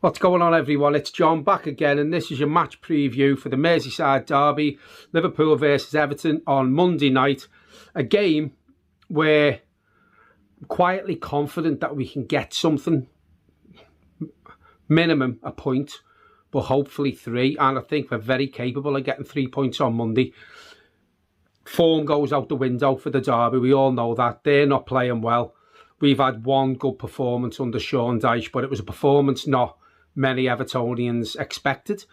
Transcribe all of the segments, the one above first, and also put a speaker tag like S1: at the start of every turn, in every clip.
S1: What's going on, everyone? It's John back again, and this is your match preview for the Merseyside derby, Liverpool versus Everton on Monday night. A game where I'm quietly confident that we can get something, minimum a point, but hopefully 3. And I think we're very capable of getting 3 points on Monday. Form goes out the window for the derby. We all know that. They're not playing well. We've had one good performance under Sean Dyche, but it was a performance not many Evertonians expected.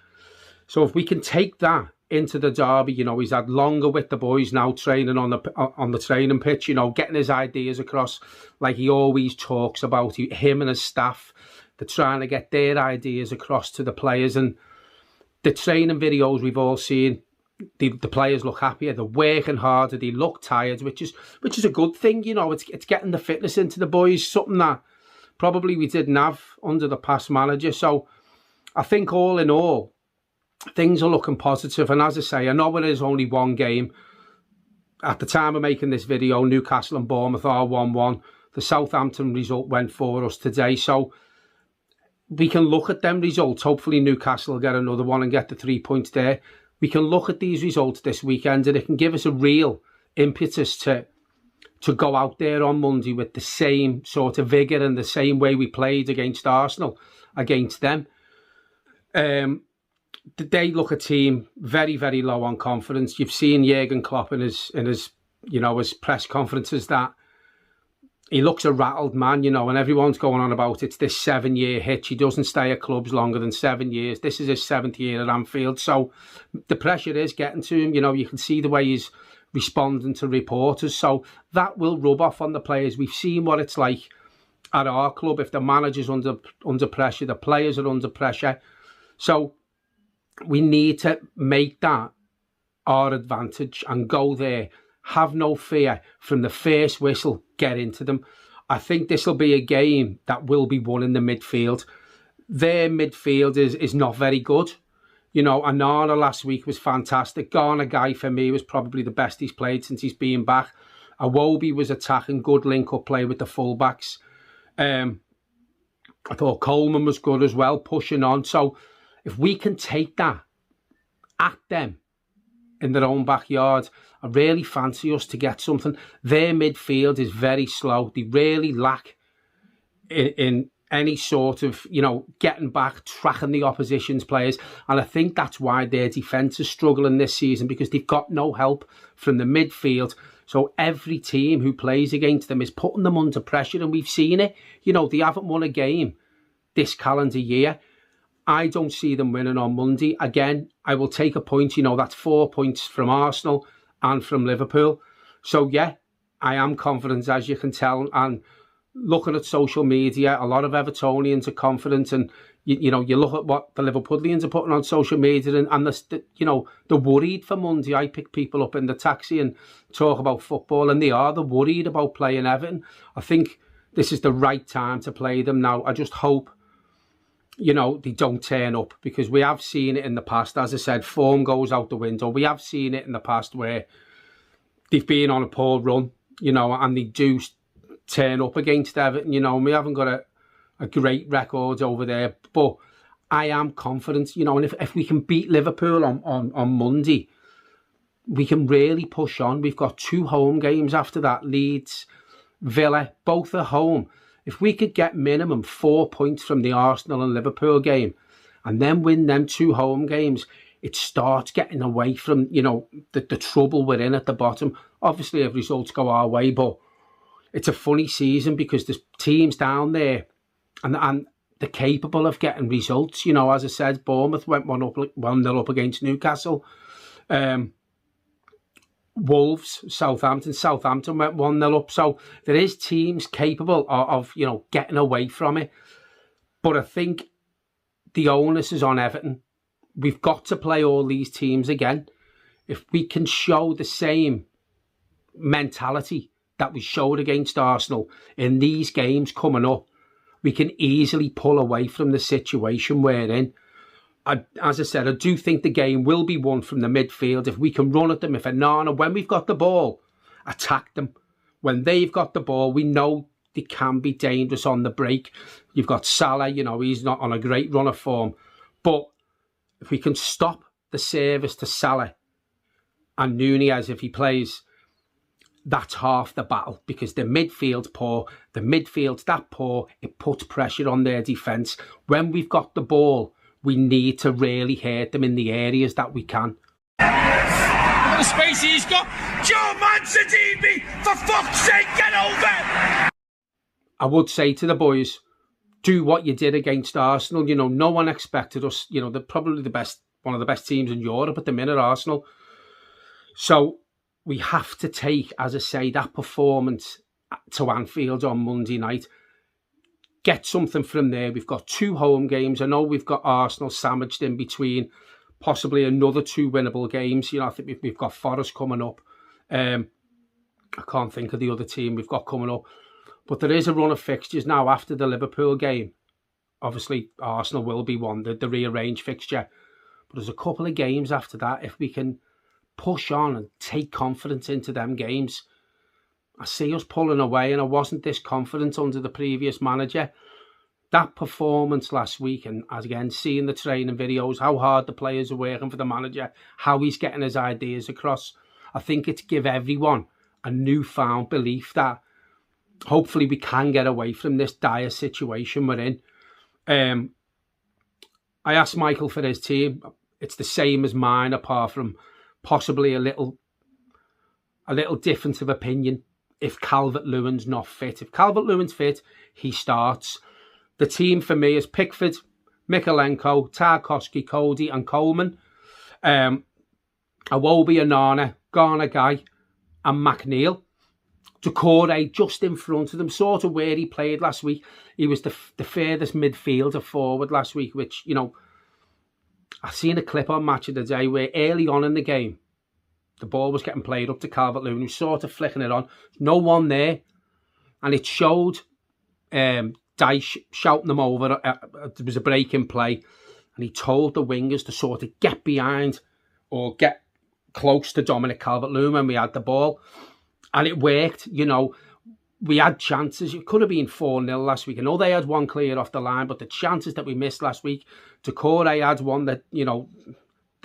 S1: So if we can take that into the derby, he's had longer with the boys now, training on the training pitch, getting his ideas across like he always talks about. Him and his staff, they're trying to get their ideas across to the players. And the training videos we've all seen, the players look happier, they're working harder, they look tired, which is a good thing. It's getting the fitness into the boys, something that probably we didn't have under the past manager. So I think all in all, things are looking positive. And as I say, I know it is only one game. At the time of making this video, Newcastle and Bournemouth are 1-1. The Southampton result went for us today. So we can look at them results. Hopefully Newcastle will get another one and get the 3 points there. We can look at these results this weekend and it can give us a real impetus to go out there on Monday with the same sort of vigour and the same way we played against Arsenal, against them. They look a team very, very low on confidence. You've seen Jurgen Klopp in his press conferences that he looks a rattled man, and everyone's going on about it's this 7-year hitch. He doesn't stay at clubs longer than 7 years. This is his 7th year at Anfield. So the pressure is getting to him. You can see the way he's responding to reporters. So that will rub off on the players. We've seen what it's like at our club. If the manager's under pressure, the players are under pressure. So we need to make that our advantage and go there. Have no fear from the first whistle. Get into them. I think this will be a game that will be won in the midfield. Their midfield is not very good. Anana last week was fantastic. Garner Guy, for me, was probably the best he's played since he's been back. Iwobi was attacking, good link-up play with the fullbacks. I thought Coleman was good as well, pushing on. So if we can take that at them in their own backyard, I really fancy us to get something. Their midfield is very slow. They really lack in any sort of, getting back, tracking the opposition's players. And I think that's why their defence is struggling this season, because they've got no help from the midfield. So every team who plays against them is putting them under pressure, and we've seen it. They haven't won a game this calendar year. I don't see them winning on Monday. Again, I will take a point. That's 4 points from Arsenal and from Liverpool. So, yeah, I am confident, as you can tell. And looking at social media, a lot of Evertonians are confident. And, you look at what the Liverpudlians are putting on social media and they're worried for Monday. I pick people up in the taxi and talk about football, and they're worried about playing Everton. I think this is the right time to play them now. I just hope they don't turn up, because we have seen it in the past. As I said, form goes out the window. We have seen it in the past where they've been on a poor run, and they do turn up against Everton. We haven't got a great record over there, but I am confident, and if we can beat Liverpool on Monday, we can really push on. We've got 2 home games after that, Leeds, Villa, both at home. If we could get minimum 4 points from the Arsenal and Liverpool game and then win them 2 home games, it starts getting away from, the trouble we're in at the bottom. Obviously, if results go our way, but it's a funny season because there's teams down there and they're capable of getting results. As I said, Bournemouth went 1-0 up against Newcastle. Wolves, Southampton went 1-0 up. So there is teams capable of getting away from it. But I think the onus is on Everton. We've got to play all these teams again. If we can show the same mentality that we showed against Arsenal in these games coming up, we can easily pull away from the situation we're in. As I said, I do think the game will be won from the midfield. If we can run at them, if Onana, when we've got the ball, attack them. When they've got the ball, we know they can be dangerous on the break. You've got Salah, you know, he's not on a great run of form. But if we can stop the service to Salah and Nunez, if he plays, that's half the battle, because the midfield's poor. The midfield's that poor, it puts pressure on their defence. When we've got the ball, we need to really hurt them in the areas that we can.
S2: What a space he's got. Joe Mansadini, for fuck's sake, get over!
S1: I would say to the boys, do what you did against Arsenal. You know, no one expected us. You know, they're probably one of the best teams in Europe at the minute, Arsenal. So we have to take, as I say, that performance to Anfield on Monday night. Get something from there. We've got 2 home games. I know we've got Arsenal sandwiched in between, possibly another 2 winnable games. You know, I think we've got Forest coming up. I can't think of the other team we've got coming up. But there is a run of fixtures now after the Liverpool game. Obviously, Arsenal will be one, the rearranged fixture. But there's a couple of games after that. If we can push on and take confidence into them games, I see us pulling away, and I wasn't this confident under the previous manager. That performance last week, and as again, seeing the training videos, how hard the players are working for the manager, how he's getting his ideas across, I think it's give everyone a newfound belief that hopefully we can get away from this dire situation we're in. I asked Michael for his team. It's the same as mine, apart from possibly a little difference of opinion. If Calvert-Lewin's not fit. If Calvert-Lewin's fit, he starts. The team for me is Pickford, Mikalenko, Tarkowski, Cody and Coleman. Iwobi, Onana, Garner Guy and McNeil. Doucouré just in front of them, sort of where he played last week. He was the furthest midfielder forward last week, which, you know, I've seen a clip on Match of the Day where early on in the game, the ball was getting played up to Calvert-Lewin, who was sort of flicking it on. No one there. And it showed Dyche shouting them over. There was a break in play. And he told the wingers to sort of get behind or get close to Dominic Calvert-Lewin when we had the ball. And it worked. You know, we had chances. It could have been 4-0 last week. I know they had one clear off the line, but the chances that we missed last week, Doucouré had one that, you know,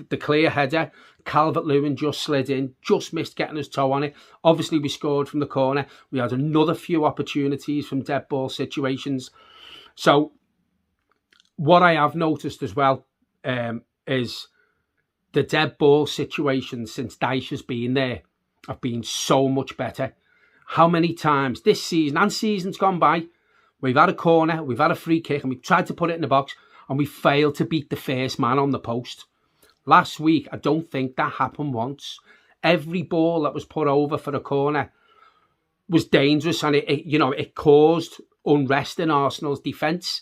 S1: the clear header. Calvert-Lewin just slid in, just missed getting his toe on it. Obviously, we scored from the corner. We had another few opportunities from dead ball situations. So what I have noticed as well is the dead ball situations since Dyche has been there have been so much better. How many times this season and seasons gone by, we've had a corner, we've had a free kick, and we've tried to put it in the box, and we failed to beat the first man on the post. Last week, I don't think that happened once. Every ball that was put over for a corner was dangerous, and it caused unrest in Arsenal's defence.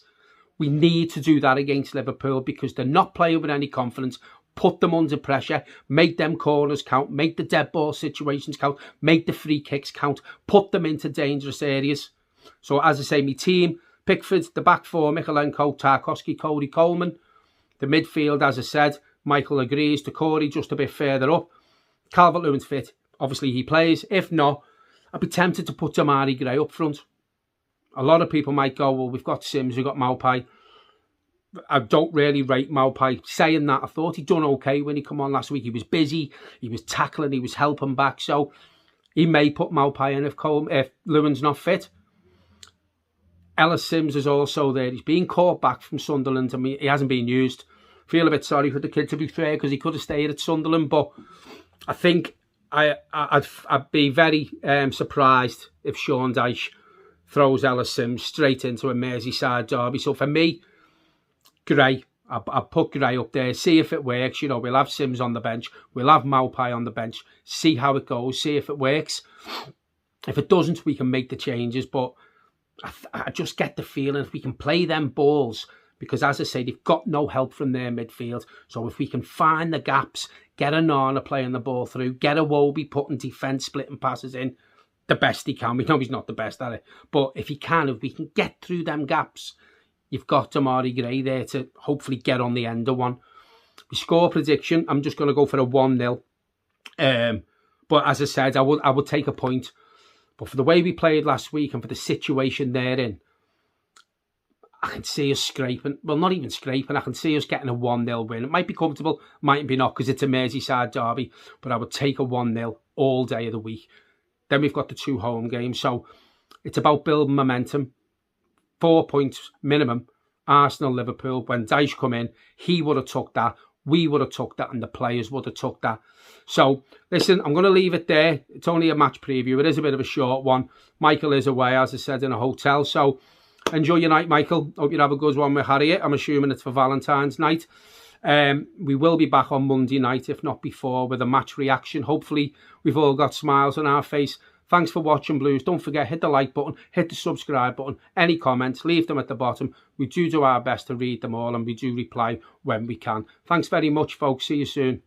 S1: We need to do that against Liverpool because they're not playing with any confidence. Put them under pressure, make them corners count, make the dead ball situations count, make the free kicks count, put them into dangerous areas. So as I say, my team, Pickford, the back four, Mikalenko, Tarkowski, Cody, Coleman. The midfield, as I said, Michael agrees, Doucouré just a bit further up. Calvert-Lewin's fit, obviously he plays. If not, I'd be tempted to put Demarai Gray up front. A lot of people might go, well, we've got Sims, we've got Maupay. I don't really rate Maupay. Saying that, I thought he'd done okay when he come on last week. He was busy, he was tackling, he was helping back. So he may put Maupay in if Lewin's not fit. Ellis Sims is also there. He's being caught back from Sunderland. I mean, he hasn't been used. Feel a bit sorry for the kid, to be fair, because he could have stayed at Sunderland. But I think I'd be very surprised if Sean Dyche throws Ellis Sims straight into a Merseyside derby. So for me, Gray, I'll put Gray up there, see if it works. You know, we'll have Sims on the bench, we'll have Maupay on the bench, see how it goes, see if it works. If it doesn't, we can make the changes. But I just get the feeling if we can play them balls, because as I say, they've got no help from their midfield. So if we can find the gaps, get Onana playing the ball through, get Iwobi putting defence, splitting passes in the best he can. We know he's not the best at it, but if he can, if we can get through them gaps, you've got Demarai Gray there to hopefully get on the end of one. The score prediction, I'm just going to go for a 1-0. But as I said, I would take a point. But for the way we played last week and for the situation they're in, I can see us scraping. Well, not even scraping. I can see us getting a 1-0 win. It might be comfortable, might be not, because it's a Merseyside derby. But I would take a 1-0 all day of the week. Then we've got the 2 home games. So it's about building momentum. 4 points minimum. Arsenal, Liverpool. When Dyche come in, he would have took that. We would have took that, and the players would have took that. So, listen, I'm going to leave it there. It's only a match preview. It is a bit of a short one. Michael is away, as I said, in a hotel. So, enjoy your night, Michael. Hope you have a good one with Harriet. I'm assuming it's for Valentine's night. We will be back on Monday night, if not before, with a match reaction. Hopefully, we've all got smiles on our face. Thanks for watching, Blues. Don't forget, hit the like button, hit the subscribe button. Any comments, leave them at the bottom. We do our best to read them all, and we do reply when we can. Thanks very much, folks. See you soon.